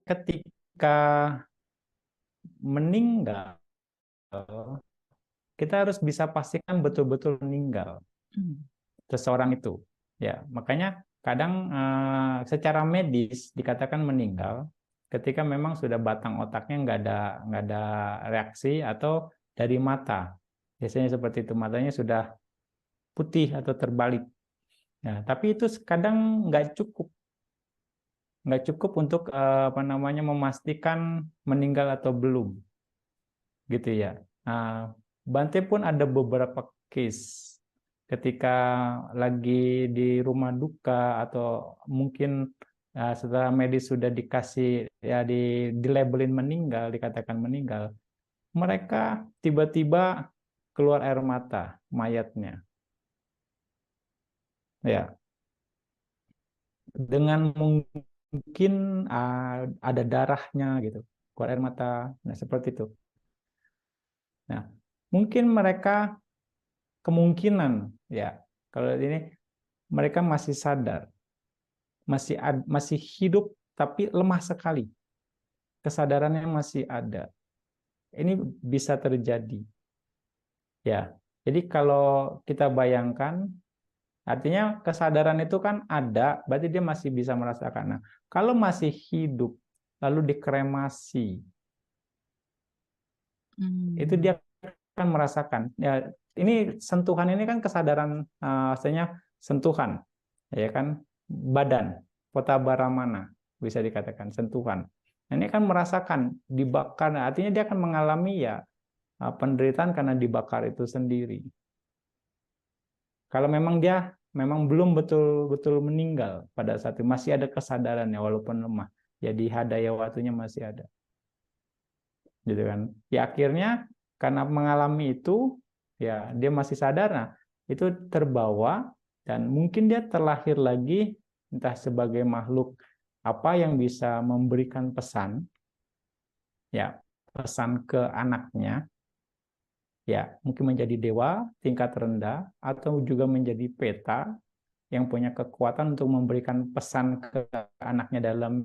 ketika meninggal, kita harus bisa pastikan betul-betul meninggal seseorang itu. Ya, makanya kadang secara medis dikatakan meninggal ketika memang sudah batang otaknya nggak ada reaksi, atau dari mata. Biasanya seperti itu, matanya sudah putih atau terbalik. Ya, tapi itu kadang nggak cukup untuk memastikan meninggal atau belum, gitu ya. Nah, Bante pun ada beberapa case ketika lagi di rumah duka, atau mungkin setelah medis sudah dikasih ya dilabelin meninggal, dikatakan meninggal, mereka tiba-tiba keluar air mata mayatnya. Ya, dengan mungkin ada darahnya gitu, keluar air mata. Nah, seperti itu. Nah, mungkin mereka kemungkinan ya, kalau ini mereka masih sadar, masih hidup tapi lemah sekali. Kesadarannya masih ada. Ini bisa terjadi. Ya. Jadi kalau kita bayangkan, artinya kesadaran itu kan ada, berarti dia masih bisa merasakan. Nah, kalau masih hidup lalu dikremasi, itu dia akan merasakan. Ya, ini sentuhan ini kan kesadaran, artinya sentuhan, ya kan, badan, pota baramana bisa dikatakan sentuhan. Nah, ini kan merasakan dibakar, artinya dia akan mengalami ya penderitaan karena dibakar itu sendiri. Kalau memang dia memang belum betul-betul meninggal pada saat itu, masih ada kesadarannya walaupun lemah. Jadi hadaya waktunya masih ada. Gitu kan. Ya akhirnya karena mengalami itu, ya dia masih sadar, nah itu terbawa, dan mungkin dia terlahir lagi entah sebagai makhluk apa yang bisa memberikan pesan, ya pesan ke anaknya, ya mungkin menjadi dewa tingkat rendah, atau juga menjadi peta yang punya kekuatan untuk memberikan pesan ke anaknya dalam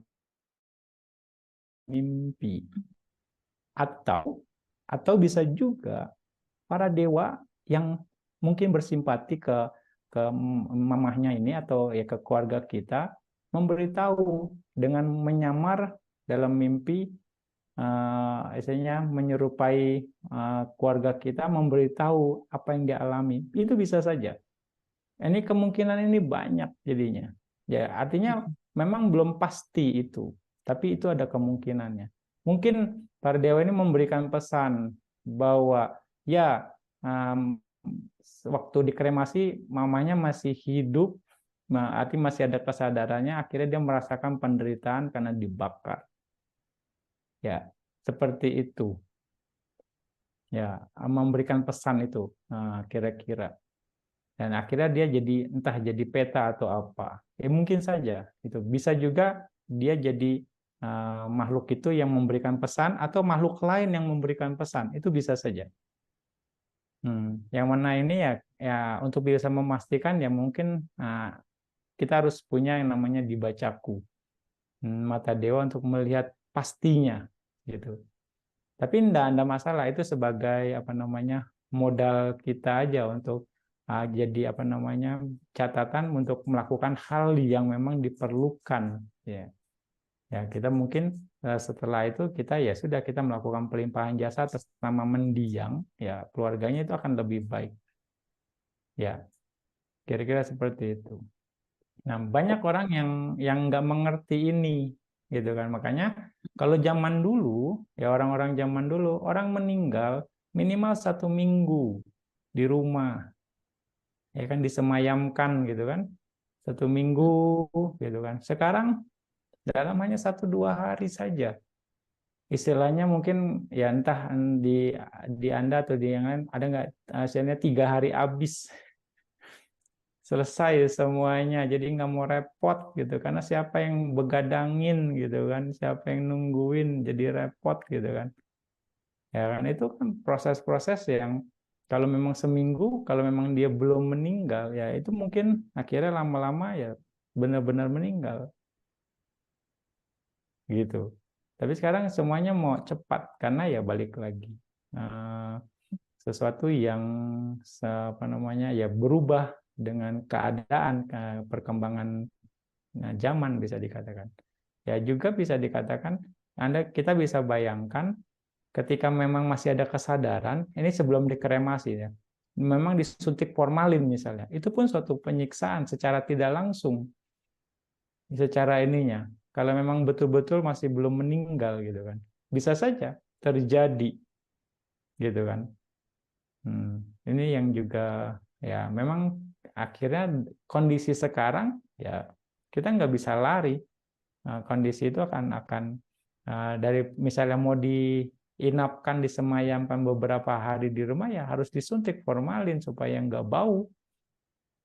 mimpi. Atau bisa juga para dewa yang mungkin bersimpati ke mamahnya ini, atau ya ke keluarga kita, memberitahu dengan menyamar dalam mimpi, istilahnya menyerupai keluarga kita, memberitahu apa yang dia alami. Itu bisa saja. Ini kemungkinan ini banyak jadinya. Ya, artinya memang belum pasti itu, tapi itu ada kemungkinannya. Mungkin para dewa ini memberikan pesan bahwa ya, waktu dikremasi mamanya masih hidup, artinya masih ada kesadarannya, akhirnya dia merasakan penderitaan karena dibakar. Ya, seperti itu. Ya, memberikan pesan itu kira-kira. Dan akhirnya dia jadi entah jadi peta atau apa. Mungkin saja itu. Bisa juga dia jadi makhluk itu yang memberikan pesan, atau makhluk lain yang memberikan pesan. Itu bisa saja. Yang mana ini ya untuk bisa memastikan ya mungkin kita harus punya yang namanya dibacaku, mata dewa, untuk melihat pastinya gitu. Tapi enggak ada masalah, itu sebagai modal kita aja untuk jadi catatan untuk melakukan hal yang memang diperlukan, ya. Ya, kita mungkin setelah itu kita ya sudah, kita melakukan pelimpahan jasa atas nama mendiang, ya keluarganya itu akan lebih baik. Ya, kira-kira seperti itu. Nah, banyak orang yang nggak mengerti ini, gitu kan. Makanya kalau zaman dulu, ya orang-orang zaman dulu, orang meninggal minimal 1 minggu di rumah, ya kan, disemayamkan gitu kan, 1 minggu gitu kan. Sekarang dalam hanya 1-2 hari saja, istilahnya mungkin ya entah di Anda atau di yang lain ada nggak hasilnya 3 hari habis selesai semuanya, jadi nggak mau repot gitu, karena siapa yang begadangin gitu kan, siapa yang nungguin, jadi repot gitu kan. Ya kan, itu kan proses-proses yang kalau memang seminggu, kalau memang dia belum meninggal, ya itu mungkin akhirnya lama-lama ya benar-benar meninggal gitu. Tapi sekarang semuanya mau cepat karena ya balik lagi eh, sesuatu yang apa namanya ya berubah dengan keadaan perkembangan zaman bisa dikatakan. Ya juga bisa dikatakan kita bisa bayangkan ketika memang masih ada kesadaran, ini sebelum dikremasi ya, memang disuntik formalin misalnya, itu pun suatu penyiksaan secara tidak langsung, secara ininya. Kalau memang betul-betul masih belum meninggal gitu kan, bisa saja terjadi gitu kan. Ini yang juga ya memang akhirnya kondisi sekarang ya kita nggak bisa lari. Kondisi itu akan dari misalnya mau diinapkan, disemayamkan beberapa hari di rumah ya harus disuntik formalin supaya nggak bau.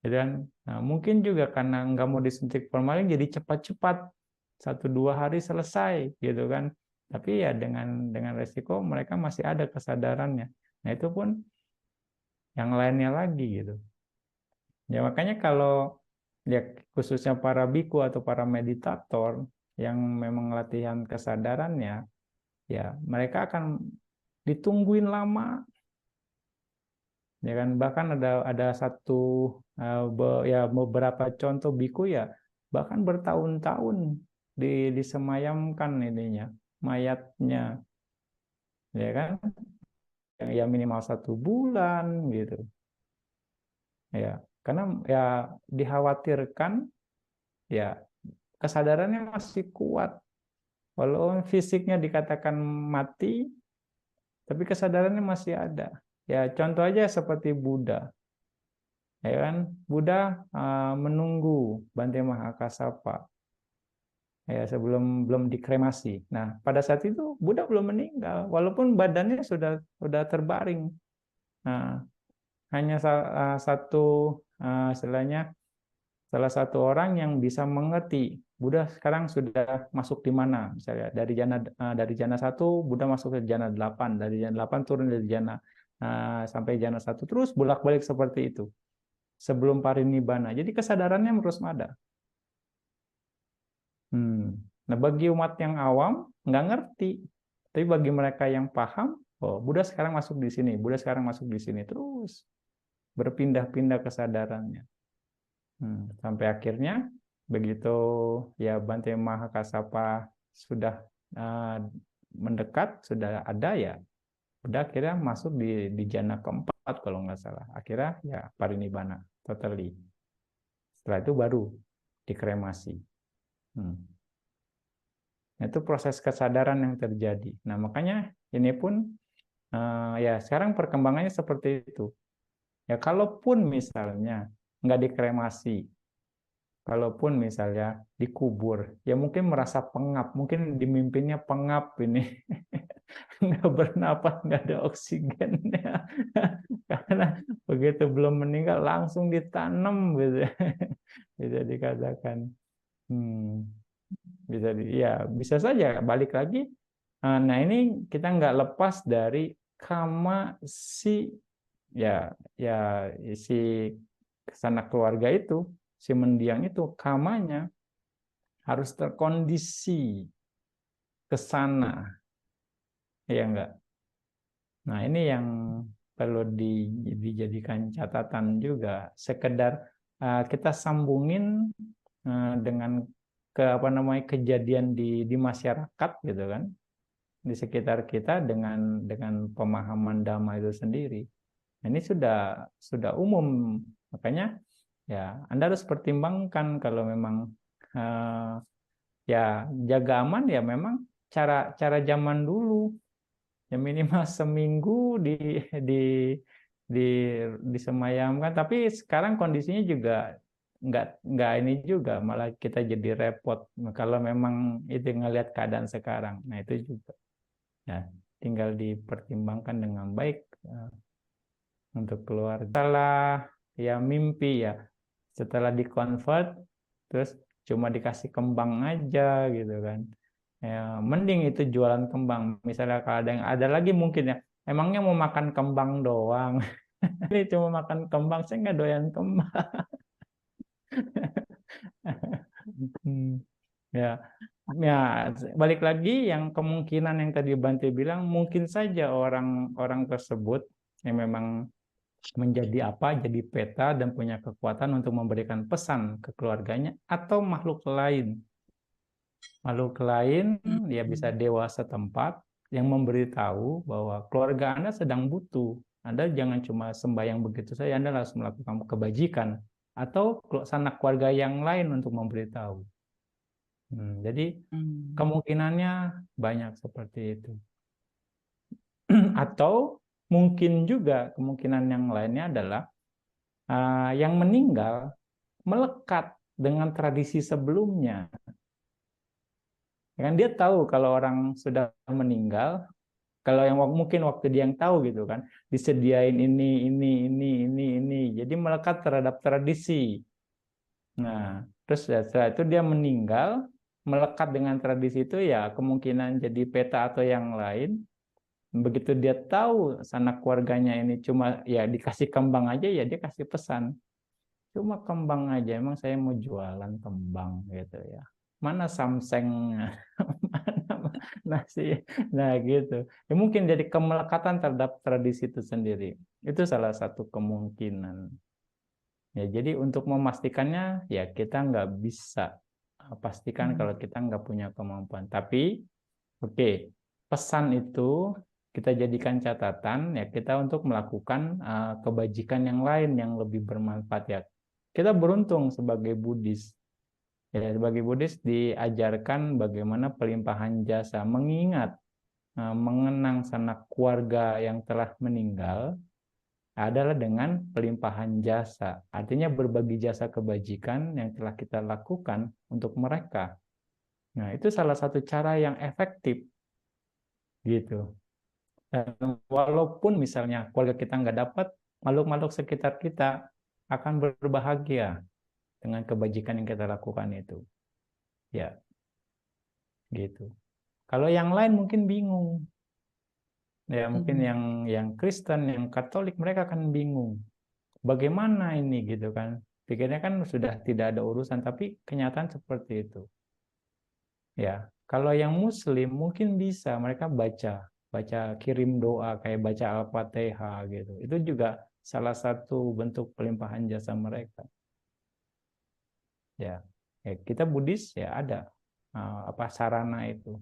Dan mungkin juga karena nggak mau disuntik formalin jadi cepat-cepat 1-2 hari selesai gitu kan. Tapi ya dengan resiko mereka masih ada kesadarannya. Nah itu pun yang lainnya lagi gitu. Ya makanya kalau ya khususnya para biku atau para meditator yang memang latihan kesadarannya, ya mereka akan ditungguin lama, ya kan bahkan ada satu ya beberapa contoh biku ya bahkan bertahun-tahun disemayamkan ininya mayatnya, ya kan ya minimal 1 bulan gitu ya karena ya dikhawatirkan ya kesadarannya masih kuat. Walau fisiknya dikatakan mati, tapi kesadarannya masih ada. Ya, contoh aja seperti Buddha. Ya kan? Buddha menunggu Bante Mahakassapa ya sebelum belum dikremasi. Nah, pada saat itu Buddha belum meninggal, walaupun badannya sudah terbaring. Nah, hanya satu istilahnya salah satu orang yang bisa mengerti Buddha sekarang sudah masuk di mana, misalnya dari jana 1 Buddha masuk ke jana 8, dari jana 8 turun dari jana sampai jana 1 terus bolak-balik seperti itu sebelum parinibbana. Jadi kesadarannya terus ada. Nah bagi umat yang awam nggak ngerti, tapi bagi mereka yang paham, oh Buddha sekarang masuk di sini, Buddha sekarang masuk di sini terus berpindah-pindah kesadarannya. Sampai akhirnya begitu ya Bante Mahakassapa sudah mendekat, sudah ada ya, udah akhirnya masuk di jana keempat kalau nggak salah. Akhirnya ya parinibbana totally. Setelah itu baru dikremasi. Nah, itu proses kesadaran yang terjadi. Nah makanya ini pun ya sekarang perkembangannya seperti itu. Ya kalaupun misalnya nggak dikremasi, kalaupun misalnya dikubur, ya mungkin merasa pengap, mungkin di mimpinya pengap ini, nggak bernapas, nggak ada oksigennya, karena begitu belum meninggal langsung ditanam, gitu, bisa dikatakan. Hmm, ya bisa saja balik lagi. Nah ini kita nggak lepas dari kama si ya ya si sanak keluarga itu, si mendiang itu kamanya harus terkondisi ke sana, ya enggak. Nah, ini yang perlu dijadikan catatan juga. Sekedar kita sambungin dengan apa namanya kejadian di masyarakat gitu kan, di sekitar kita dengan pemahaman Dhamma itu sendiri. Ini sudah umum, makanya ya Anda harus pertimbangkan kalau memang ya jaga aman ya memang cara cara zaman dulu ya minimal seminggu di di disemayamkan, tapi sekarang kondisinya juga nggak ini juga malah kita jadi repot kalau memang itu ngelihat keadaan sekarang. Nah itu juga ya tinggal dipertimbangkan dengan baik untuk keluarga. Setelah ya mimpi ya setelah dikonvert terus cuma dikasih kembang aja gitu kan ya mending itu jualan kembang misalnya kalau ada lagi mungkin ya emangnya mau makan kembang doang ini cuma makan kembang saya nggak doyan kembang. Hmm, ya Ya, balik lagi yang kemungkinan yang tadi Bante bilang, mungkin saja orang-orang tersebut yang memang menjadi apa, jadi peta dan punya kekuatan untuk memberikan pesan ke keluarganya, atau makhluk lain. Makhluk lain, ya bisa dewa setempat yang memberitahu bahwa keluarga Anda sedang butuh. Anda jangan cuma sembahyang begitu saja, Anda harus melakukan kebajikan. Atau sanak keluarga yang lain untuk memberitahu. Jadi kemungkinannya banyak seperti itu. Atau mungkin juga kemungkinan yang lainnya adalah yang meninggal melekat dengan tradisi sebelumnya. Kan dia tahu kalau orang sudah meninggal, kalau yang mungkin waktu dia yang tahu gitu kan, disediain ini. Jadi melekat terhadap tradisi. Nah, terus setelah itu dia meninggal, melekat dengan tradisi itu ya kemungkinan jadi peta atau yang lain. Begitu dia tahu sanak keluarganya ini cuma ya dikasih kembang aja, ya dia kasih pesan. Cuma kembang aja, emang saya mau jualan kembang gitu ya. Mana samsengnya? Mana nasi? Nah gitu. Ya, mungkin jadi kemelekatan terhadap tradisi itu sendiri. Itu salah satu kemungkinan. Ya, jadi untuk memastikannya ya kita nggak bisa pastikan kalau kita nggak punya kemampuan. Tapi oke, pesan itu kita jadikan catatan ya kita untuk melakukan kebajikan yang lain yang lebih bermanfaat ya. Kita beruntung sebagai Buddhis. Ya, sebagai Buddhis diajarkan bagaimana pelimpahan jasa, mengingat, mengenang sanak keluarga yang telah meninggal adalah dengan pelimpahan jasa. Artinya berbagi jasa kebajikan yang telah kita lakukan untuk mereka. Nah, itu salah satu cara yang efektif gitu. Dan walaupun misalnya keluarga kita nggak dapat, makhluk-makhluk sekitar kita akan berbahagia dengan kebajikan yang kita lakukan itu. Ya, gitu. Kalau yang lain mungkin bingung. Ya, mungkin yang Kristen, yang Katolik mereka akan bingung. Bagaimana ini gitu kan? Pikirnya kan sudah tidak ada urusan, tapi kenyataan seperti itu. Ya, kalau yang Muslim mungkin bisa mereka baca kirim doa kayak baca Al-Fatihah gitu. Itu juga salah satu bentuk pelimpahan jasa mereka. Ya, kita Buddhis ya ada apa sarana itu.